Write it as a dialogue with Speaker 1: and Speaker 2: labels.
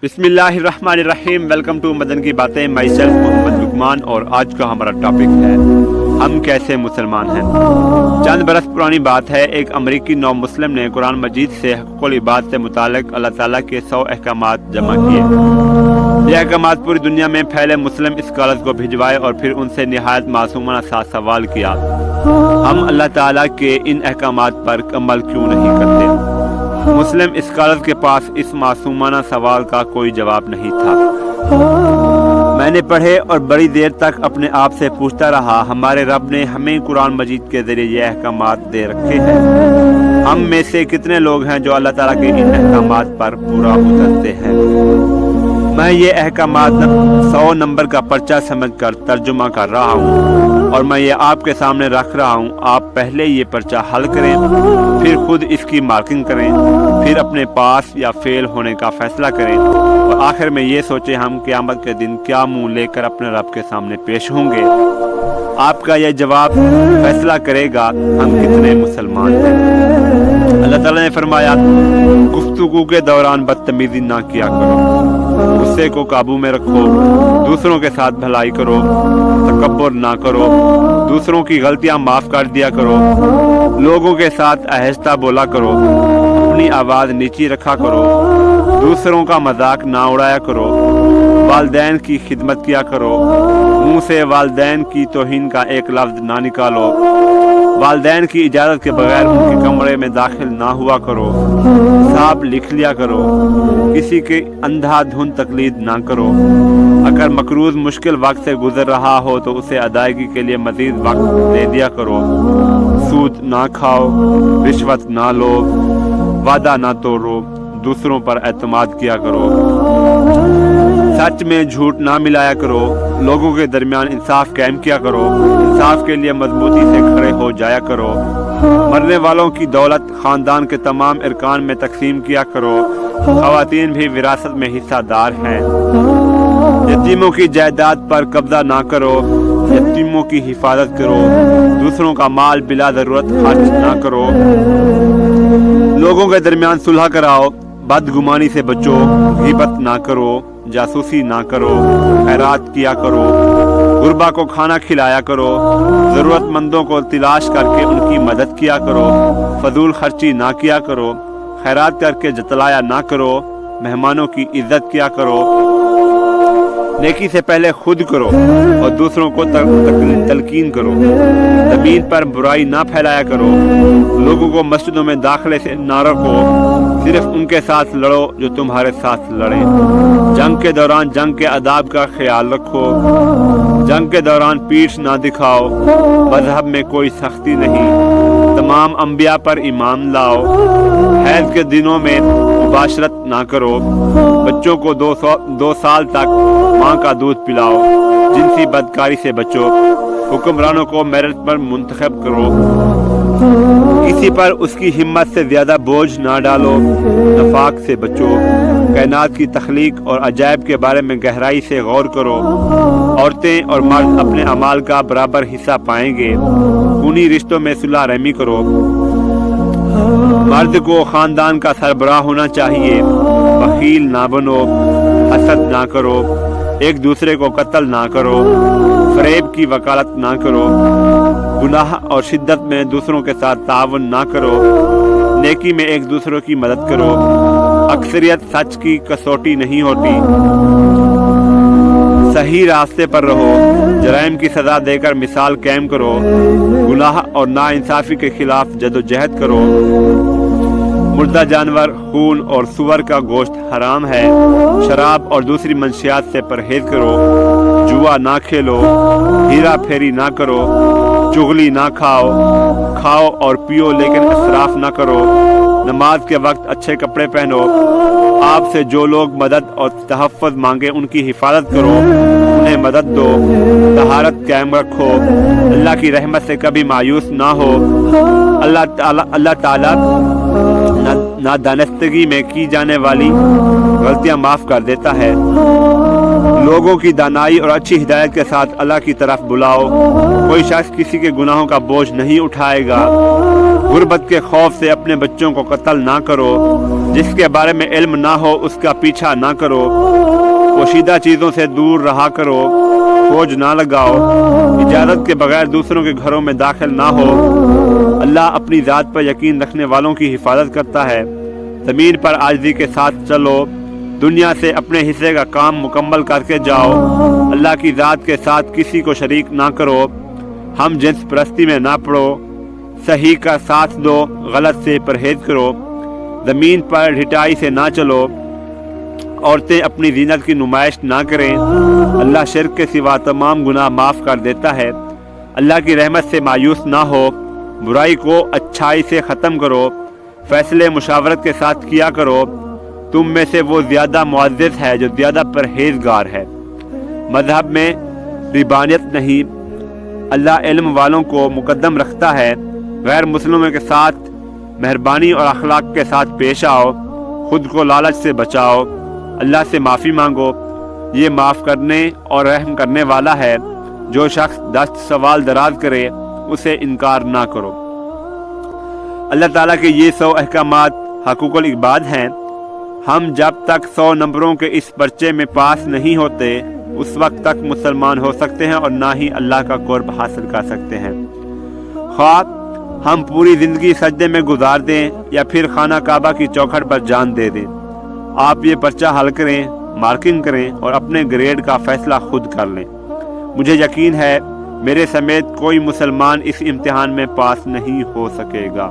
Speaker 1: بسم اللہ الرحمن الرحیم۔ ویلکم ٹو مدن کی باتیں۔ مائی سیلف محمد لقمان، اور آج کا ہمارا ٹاپک ہے ہم کیسے مسلمان ہیں۔ چند برس پرانی بات ہے، ایک امریکی نو مسلم نے قرآن مجید سے حقوق العباد سے متعلق اللہ تعالیٰ کے 100 احکامات جمع کیے۔ یہ احکامات پوری دنیا میں پھیلے مسلم اسکالرز کو بھجوائے اور پھر ان سے نہایت معصومانہ ساتھ سوال کیا، ہم اللہ تعالیٰ کے ان احکامات پر عمل کیوں نہیں کرتے؟ مسلم اسکالرز کے پاس اس معصومانہ سوال کا کوئی جواب نہیں تھا۔ میں نے پڑھے اور بڑی دیر تک اپنے آپ سے پوچھتا رہا، ہمارے رب نے ہمیں قرآن مجید کے ذریعے یہ احکامات دے رکھے ہیں، ہم میں سے کتنے لوگ ہیں جو اللہ تعالیٰ کے ان احکامات پر پورا اترتے ہیں؟ میں یہ احکامات 100 نمبر کا پرچہ سمجھ کر ترجمہ کر رہا ہوں اور میں یہ آپ کے سامنے رکھ رہا ہوں۔ آپ پہلے یہ پرچہ حل کریں، پھر خود اس کی مارکنگ کریں، پھر اپنے پاس یا فیل ہونے کا فیصلہ کریں، اور آخر میں یہ سوچیں ہم قیامت کے دن کیا منہ لے کر اپنے رب کے سامنے پیش ہوں گے۔ آپ کا یہ جواب فیصلہ کرے گا ہم کتنے مسلمان ہیں۔ اللہ تعالیٰ نے فرمایا، گفتگو کے دوران بدتمیزی نہ کیا کرو، غصے کو قابو میں رکھو، دوسروں کے ساتھ بھلائی کرو، تکبر نہ کرو، دوسروں کی غلطیاں معاف کر دیا کرو، لوگوں کے ساتھ آہستہ بولا کرو، اپنی آواز نیچی رکھا کرو، دوسروں کا مذاق نہ اڑایا کرو، والدین کی خدمت کیا کرو، منہ سے والدین کی توہین کا ایک لفظ نہ نکالو، والدین کی اجازت کے بغیر ان کے کمرے میں داخل نہ ہوا کرو، حساب لکھ لیا کرو، کسی کی اندھا دھند تقلید نہ کرو، اگر مقروض مشکل وقت سے گزر رہا ہو تو اسے ادائیگی کے لیے مزید وقت دے دیا کرو، سود نہ کھاؤ، رشوت نہ لو، وعدہ نہ توڑو، دوسروں پر اعتماد کیا کرو، سچ میں جھوٹ نہ ملایا کرو، لوگوں کے درمیان انصاف قائم کیا کرو، انصاف کے لیے مضبوطی سے کھڑے ہو جایا کرو، مرنے والوں کی دولت خاندان کے تمام ارکان میں تقسیم کیا کرو، خواتین بھی وراثت میں حصہ دار ہیں، یتیموں کی جائیداد پر قبضہ نہ کرو، یتیموں کی حفاظت کرو، دوسروں کا مال بلا ضرورت خرچ نہ کرو، لوگوں کے درمیان صلح کراؤ، بدگمانی سے بچو، غیبت نہ کرو، جاسوسی نہ کرو، خیرات کیا کرو، غربا کو کھانا کھلایا کرو، ضرورت مندوں کو تلاش کر کے ان کی مدد کیا کرو، فضول خرچی نہ کیا کرو، خیرات کر کے جتلایا نہ کرو، مہمانوں کی عزت کیا کرو، نیکی سے پہلے خود کرو اور دوسروں کو تلقین کرو، زمین پر برائی نہ پھیلایا کرو، لوگوں کو مسجدوں میں داخلے سے نہ رکھو، صرف ان کے ساتھ لڑو جو تمہارے ساتھ لڑیں، جنگ کے دوران جنگ کے آداب کا خیال رکھو، جنگ کے دوران پیٹھ نہ دکھاؤ، مذہب میں کوئی سختی نہیں، تمام انبیاء پر ایمان لاؤ، حیض کے دنوں میں مباشرت نہ کرو، بچوں کو 2 سال تک ماں کا دودھ پلاؤ، جنسی بدکاری سے بچو، حکمرانوں کو میرٹ پر منتخب کرو، کسی پر اس کی ہمت سے زیادہ بوجھ نہ ڈالو، نفاق سے بچو، کائنات کی تخلیق اور عجائب کے بارے میں گہرائی سے غور کرو، عورتیں اور مرد اپنے اعمال کا برابر حصہ پائیں گے، خونی رشتوں میں صلح رحمی کرو، مرد کو خاندان کا سربراہ ہونا چاہیے، بخیل نہ بنو، حسد نہ کرو، ایک دوسرے کو قتل نہ کرو، فریب کی وکالت نہ کرو، گناہ اور شدت میں دوسروں کے ساتھ تعاون نہ کرو، نیکی میں ایک دوسرے کی مدد کرو، اکثریت سچ کی کسوٹی نہیں ہوتی، صحیح راستے پر رہو، جرائم کی سزا دے کر مثال قائم کرو، گناہ اور ناانصافی کے خلاف جدوجہد کرو، مردہ جانور، خون اور سور کا گوشت حرام ہے، شراب اور دوسری منشیات سے پرہیز کرو، جوا نہ کھیلو، ہیرا پھیری نہ کرو، چغلی نہ کھاؤ اور پیو لیکن اسراف نہ کرو، نماز کے وقت اچھے کپڑے پہنو، آپ سے جو لوگ مدد اور تحفظ مانگے ان کی حفاظت کرو، انہیں مدد دو، طہارت قائم رکھو، اللہ کی رحمت سے کبھی مایوس نہ ہو، اللہ تعالیٰ نادانستگی میں کی جانے والی غلطیاں معاف کر دیتا ہے، لوگوں کی دانائی اور اچھی ہدایت کے ساتھ اللہ کی طرف بلاؤ، کوئی شخص کسی کے گناہوں کا بوجھ نہیں اٹھائے گا، غربت کے خوف سے اپنے بچوں کو قتل نہ کرو، جس کے بارے میں علم نہ ہو اس کا پیچھا نہ کرو، پوشیدہ چیزوں سے دور رہا کرو، فوج نہ لگاؤ، اجازت کے بغیر دوسروں کے گھروں میں داخل نہ ہو۔ اللہ اپنی ذات پر یقین رکھنے والوں کی حفاظت کرتا ہے۔ زمین پر عاجزی کے ساتھ چلو، دنیا سے اپنے حصے کا کام مکمل کر کے جاؤ، اللہ کی ذات کے ساتھ کسی کو شریک نہ کرو، ہم جنس پرستی میں نہ پڑو، صحیح کا ساتھ دو، غلط سے پرہیز کرو، زمین پر ڈھٹائی سے نہ چلو، عورتیں اپنی زینت کی نمائش نہ کریں، اللہ شرک کے سوا تمام گناہ معاف کر دیتا ہے۔ اللہ کی رحمت سے مایوس نہ ہو، برائی کو اچھائی سے ختم کرو، فیصلے مشاورت کے ساتھ کیا کرو، تم میں سے وہ زیادہ معزز ہے جو زیادہ پرہیزگار ہے۔ مذہب میں ربانیت نہیں، اللہ علم والوں کو مقدم رکھتا ہے۔ غیر مسلموں کے ساتھ مہربانی اور اخلاق کے ساتھ پیش آؤ، خود کو لالچ سے بچاؤ، اللہ سے معافی مانگو، یہ معاف کرنے اور رحم کرنے والا ہے۔ جو شخص دست سوال دراز کرے اسے انکار نہ کرو۔ اللہ تعالیٰ کے یہ 100 احکامات حقوق العباد ہیں۔ ہم جب تک 100 نمبروں کے اس پرچے میں پاس نہیں ہوتے اس وقت تک مسلمان ہو سکتے ہیں اور نہ ہی اللہ کا قرب حاصل کر سکتے ہیں۔ خواہ ہم پوری زندگی سجدے میں گزار دیں یا پھر خانہ کعبہ کی چوکھٹ پر جان دے دیں، آپ یہ پرچہ حل کریں، مارکنگ کریں اور اپنے گریڈ کا فیصلہ خود کر لیں۔ مجھے یقین ہے میرے سمیت کوئی مسلمان اس امتحان میں پاس نہیں ہو سکے گا۔